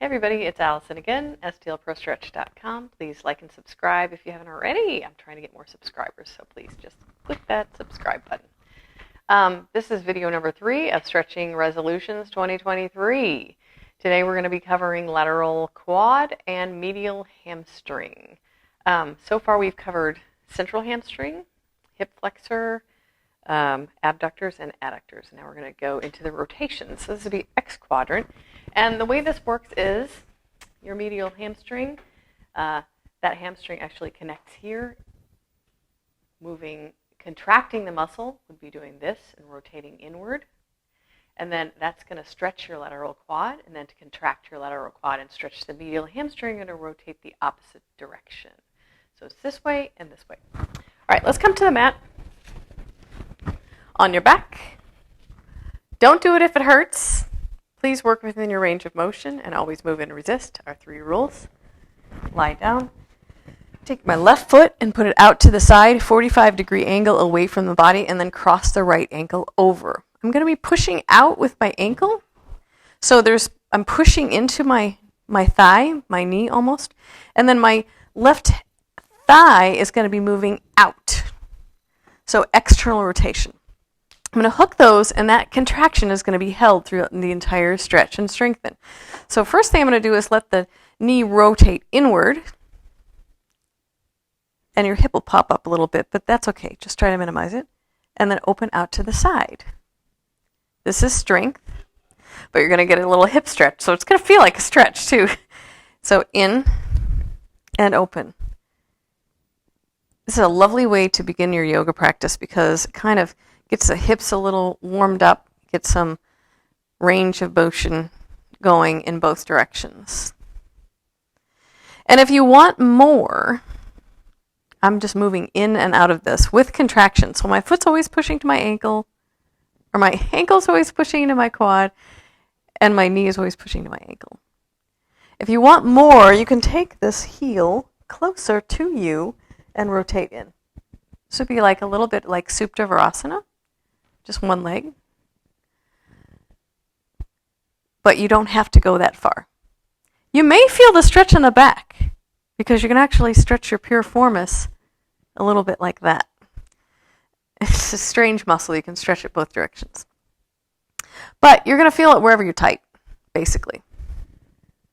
Hey everybody, it's Allison again, stlprostretch.com. Please like and subscribe if you haven't already. I'm trying to get more subscribers, so please just click that subscribe button. This is video number 3 of Stretching Resolutions 2023. Today we're going to be covering lateral quad and medial hamstring. So far we've covered central hamstring, hip flexor, abductors, and adductors. Now we're going to go into the rotations. So this will be X quadrant. And the way this works is your medial hamstring, that hamstring actually connects here, contracting the muscle would be doing this and rotating inward. And then that's going to stretch your lateral quad, and then to contract your lateral quad and stretch the medial hamstring, you're going to rotate the opposite direction. So it's this way and this way. All right, let's come to the mat. On your back. Don't do it if it hurts. Please work within your range of motion and always move and resist, our 3 rules. Lie down. Take my left foot and put it out to the side, 45-degree angle away from the body, and then cross the right ankle over. I'm going to be pushing out with my ankle. So I'm pushing into my thigh, my knee almost, and then my left thigh is going to be moving out. So external rotation. I'm going to hook those, and that contraction is going to be held throughout the entire stretch and strengthen. So first thing I'm going to do is let the knee rotate inward, and your hip will pop up a little bit, but that's okay. Just try to minimize it, and then open out to the side. This is strength, but you're going to get a little hip stretch, so it's going to feel like a stretch too. So in and open. This is a lovely way to begin your yoga practice because it kind of gets the hips a little warmed up, get some range of motion going in both directions. And if you want more, I'm just moving in and out of this with contraction. So my foot's always pushing to my ankle, or my ankle's always pushing into my quad, and my knee is always pushing to my ankle. If you want more, you can take this heel closer to you and rotate in. This would be like a little bit like Supta Virasana. Just one leg. But you don't have to go that far. You may feel the stretch in the back because you can actually stretch your piriformis a little bit like that. It's a strange muscle. You can stretch it both directions. But you're going to feel it wherever you're tight, basically.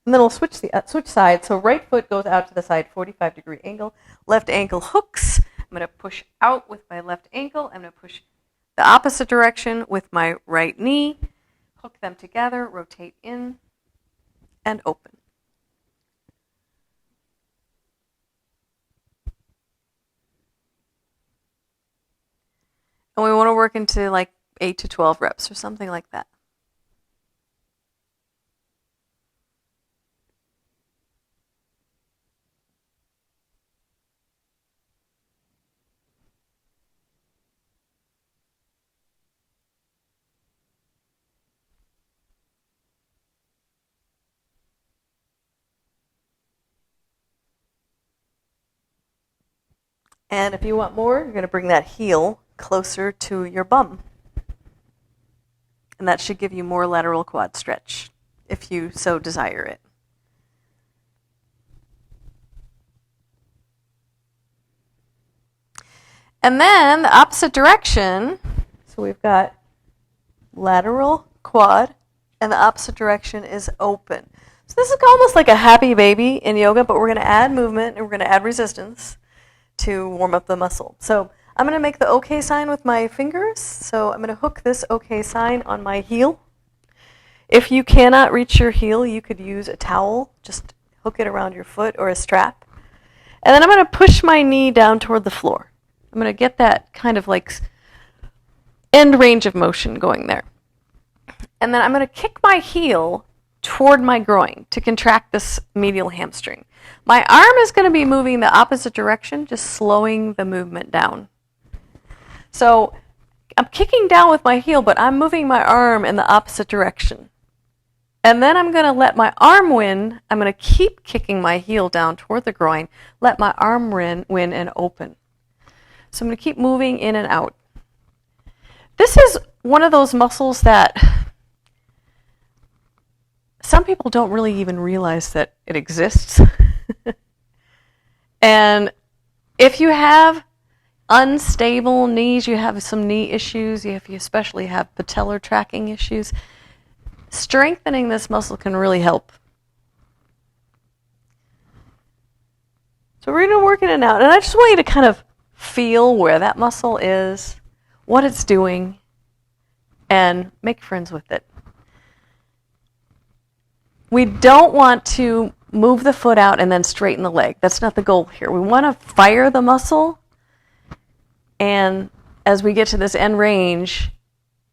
And then we'll switch sides. So right foot goes out to the side, 45-degree angle. Left ankle hooks. I'm going to push out with my left ankle. I'm going to push the opposite direction with my right knee, hook them together, rotate in, and open. And we want to work into like 8 to 12 reps or something like that. And if you want more, you're going to bring that heel closer to your bum. And that should give you more lateral quad stretch, if you so desire it. And then the opposite direction, so we've got lateral quad, and the opposite direction is open. So this is almost like a happy baby in yoga, but we're going to add movement and we're going to add resistance to warm up the muscle. So I'm going to make the OK sign with my fingers. So I'm going to hook this OK sign on my heel. If you cannot reach your heel, you could use a towel. Just hook it around your foot or a strap. And then I'm going to push my knee down toward the floor. I'm going to get that kind of like end range of motion going there. And then I'm going to kick my heel toward my groin to contract this medial hamstring. My arm is going to be moving the opposite direction, just slowing the movement down. So I'm kicking down with my heel, but I'm moving my arm in the opposite direction. And then I'm going to let my arm win. I'm going to keep kicking my heel down toward the groin, let my arm win and open. So I'm going to keep moving in and out. This is one of those muscles that some people don't really even realize that it exists. And if you have unstable knees, you have some knee issues, if you especially have patellar tracking issues, strengthening this muscle can really help. So we're going to work it out, and I just want you to kind of feel where that muscle is, what it's doing, and make friends with it. We don't want to move the foot out and then straighten the leg. That's not the goal here. We want to fire the muscle, and as we get to this end range,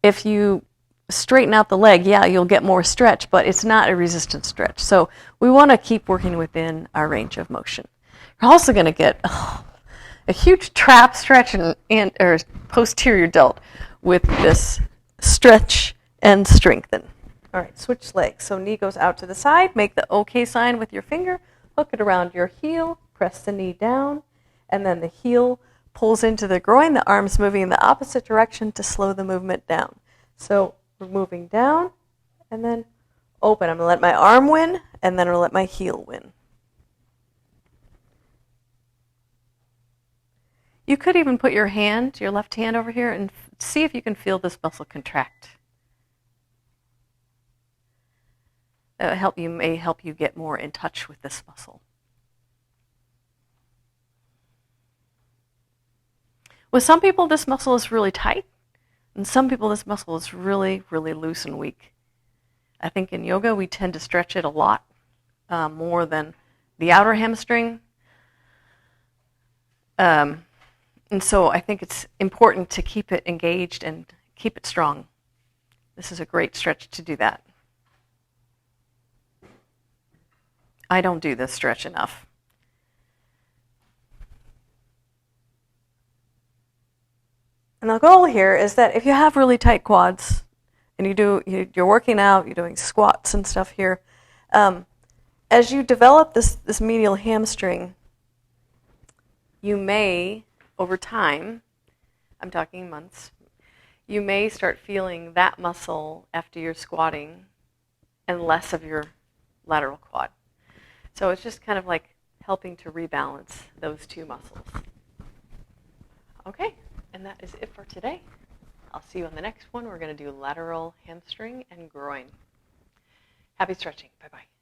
if you straighten out the leg, yeah, you'll get more stretch, but it's not a resistant stretch. So we want to keep working within our range of motion. You're also going to get a huge trap stretch or posterior delt with this stretch and strengthen. All right, switch legs. So knee goes out to the side. Make the OK sign with your finger. Hook it around your heel. Press the knee down. And then the heel pulls into the groin. The arm's moving in the opposite direction to slow the movement down. So we're moving down and then open. I'm going to let my arm win, and then I'll let my heel win. You could even put your left hand over here, and see if you can feel this muscle contract. That may help you get more in touch with this muscle. With some people, this muscle is really tight, and some people, this muscle is really, really loose and weak. I think in yoga, we tend to stretch it a lot more than the outer hamstring. And so I think it's important to keep it engaged and keep it strong. This is a great stretch to do that. I don't do this stretch enough. And the goal here is that if you have really tight quads and you're working out, you're doing squats and stuff here, as you develop this medial hamstring, you may, over time, I'm talking months, you may start feeling that muscle after you're squatting and less of your lateral quad. So it's just kind of like helping to rebalance those two muscles. Okay, and that is it for today. I'll see you on the next one. We're going to do lateral hamstring and groin. Happy stretching. Bye-bye.